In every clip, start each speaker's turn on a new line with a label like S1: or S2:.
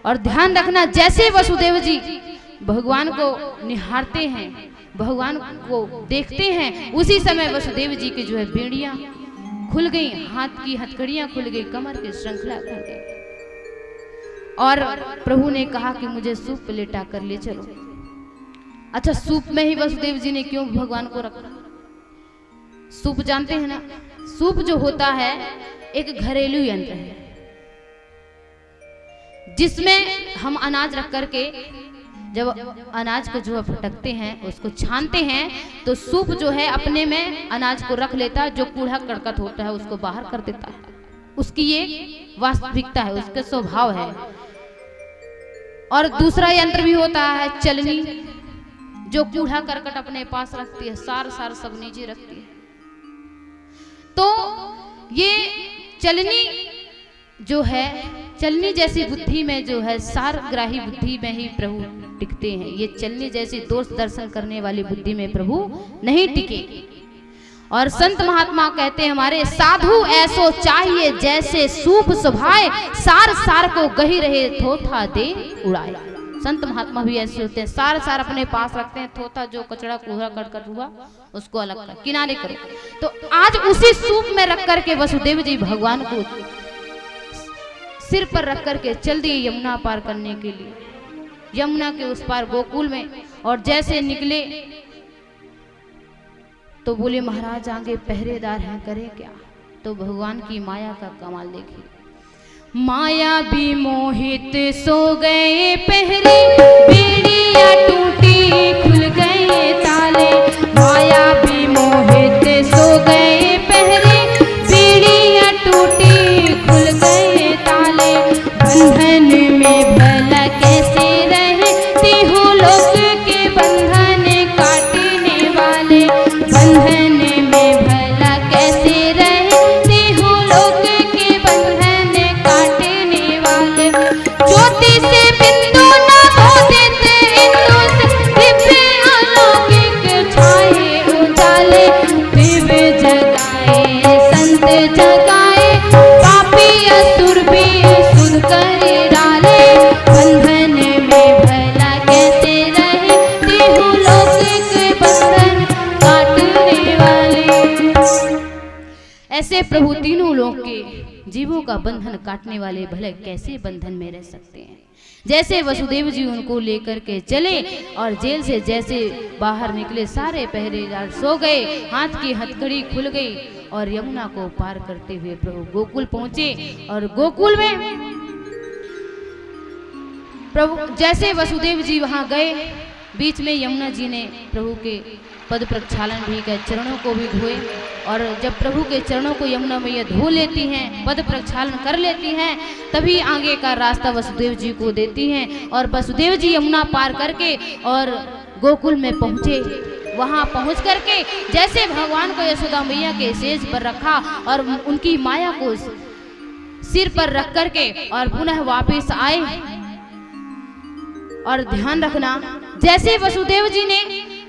S1: और ध्यान रखना, जैसे वसुदेव जी भगवान को निहारते हैं, भगवान को देखते हैं, उसी समय वसुदेव जी की जो है बेड़ियां खुल गई, हाथ की हथकड़ियां खुल गई, कमर की श्रृंखला खुल गई। और प्रभु ने कहा कि मुझे सूप पे लेटा कर ले चलो। अच्छा, सूप में ही वसुदेव जी ने क्यों भगवान को रखा? सूप जानते हैं ना, सूप जो होता है एक घरेलू यंत्र है जिसमें हम अनाज रख करके जब अनाज को जो फटकते हैं, उसको छानते हैं, तो सूप जो है अपने में अनाज को रख लेता है, जो कूड़ा कड़कट होता है उसको बाहर कर देता है। उसकी ये वास्तविकता है, उसका स्वभाव है। और दूसरा यंत्र भी होता है चलनी, जो कूड़ा करकट अपने पास रखती है, सार सार सब नीचे रखती है। तो ये चलनी जो है, चलनी जैसी बुद्धि में जो है, सारग्राही बुद्धि में ही प्रभु टिकते हैं। ये चलनी जैसी दोष दर्शन करने वाली बुद्धि में प्रभु नहीं टिके। और संत महात्मा कहते हैं हमारे, साधु ऐसो चाहिए जैसे सूप सुभाए, सार सार को गही रहे थोथा दे उड़ाए। संत महात्मा भी ऐसे होते हैं, सार सार अपने पास रखते हैं, थोथा जो कचड़ा कूड़ा कड़कट हुआ उसको अलग कर किनारे करो। तो आज उसी सूप में रख करके वसुदेव जी भगवान को सिर पर रख करके चल दिए यमुना पार करने के लिए, यमुना के उस पार गोकुल में। और जैसे निकले तो बोले महाराज आगे पहरेदार हैं, करें क्या? तो भगवान की माया का कमाल देखिए। माया भी मोहित सो गए पहरे, बेड़ियां टूटी खुल गए ताले। माया भी मोहित सो गए पहरे, बेड़ियां टूटी खुल गए ताले। बंधन में भला कैसे रहते हो लोग के बंधन काटने वाले। बंधन में भला कैसे रहते हो लोग के बंधन काटने वाले। ज्योति से बिंदु न होते थे इंदु से, दिव्य अलौकिक छाए उजाले। दिव्य जगाए संत जगाए, पापी असुर भी सुध कर डाले। बंधन में भला कैसे रहते हो लोग के बंधन काटने वाले। ऐसे प्रभु तीनों लोक के जीवों का बंधन काटने वाले भले कैसे बंधन में रह सकते हैं। जैसे वसुदेव जी उनको लेकर के चले और जेल से जैसे बाहर निकले, सारे पहरेदार सो गए, हाथ की हथकड़ी खुल गई और यमुना को पार करते हुए प्रभु गोकुल पहुंचे। और गोकुल में प्रभु जैसे वसुदेव जी वहां गए, बीच में यमुना जी ने प्रभु के पद प्रक्षालन भी किया, चरणों को भी धोए। और जब प्रभु के चरणों को यमुना मैया धो लेती हैं, पद प्रक्षालन कर लेती हैं, तभी आगे का रास्ता वसुदेव जी को देती हैं। और वसुदेव जी यमुना पार करके और गोकुल में पहुंचे। वहां पहुंच करके जैसे भगवान को यशोदा मैया के सेज पर रखा और उनकी माया को सिर पर रख करके और पुनः वापस आए। और ध्यान रखना, जैसे वसुदेव जी ने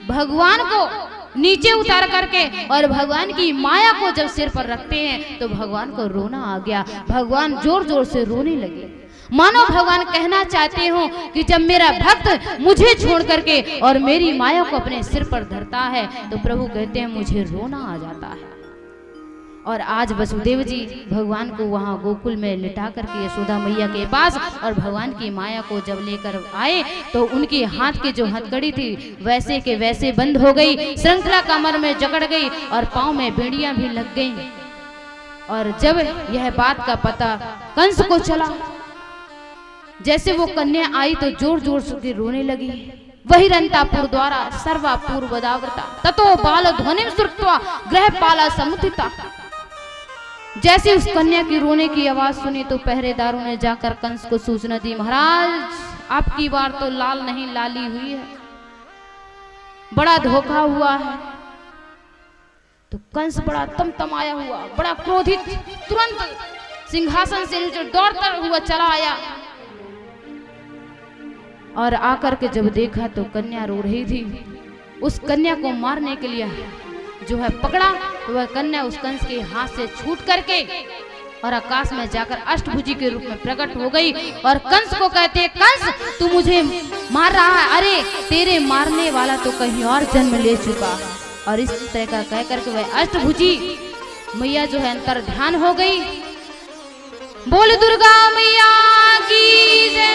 S1: भगवान को नीचे उतार करके और भगवान की माया को जब सिर पर रखते हैं तो भगवान को रोना आ गया। भगवान जोर जोर से रोने लगे, मानो भगवान कहना चाहते हो कि जब मेरा भक्त मुझे छोड़ करके और मेरी माया को अपने सिर पर धरता है तो प्रभु कहते हैं मुझे रोना आ जाता है। और आज वसुदेव जी भगवान को वहां गोकुल में लिटा करके यशोदा मैया के पास और भगवान की माया को जब लेकर आए तो उनकी हाथ की जो हथकड़ी थी वैसे के वैसे बंद हो गई, श्रृंखला कमर में जकड़ गई और पांव में बेड़ियां भी लग गईं। और जब यह बात का पता कंस को चला, जैसे वो कन्या आई तो जोर जोर से रोने लगी। वही रंतापुर द्वारा सर्वापूर्व बदावृता ततो बाल ध्वनिम श्रुत्वा गृहपाला समुत्थिता। जैसे उस कन्या की रोने की आवाज सुनी तो पहरेदारों ने जाकर कंस को सूचना दी, महाराज आपकी बार तो लाल नहीं लाली हुई है, बड़ा धोखा हुआ है। तो कंस बड़ा तमतमाया हुआ, बड़ा क्रोधित, तुरंत सिंहासन से नीचे दौड़ता हुआ चला आया और आकर के जब देखा तो कन्या रो रही थी। उस कन्या को मारने के लिए जो है पकड़ा तो वह कन्या उस कंस के हाथ से छूट करके और आकाश में जाकर अष्टभुजी के रूप में प्रकट हो गई और कंस को कहते, कंस तू मुझे मार रहा है, अरे तेरे मारने वाला तो कहीं और जन्म ले चुका। और इस तरह का कह करके वह अष्टभुजी मैया जो है अंतर ध्यान हो गई। बोल दुर्गा मैया की जय।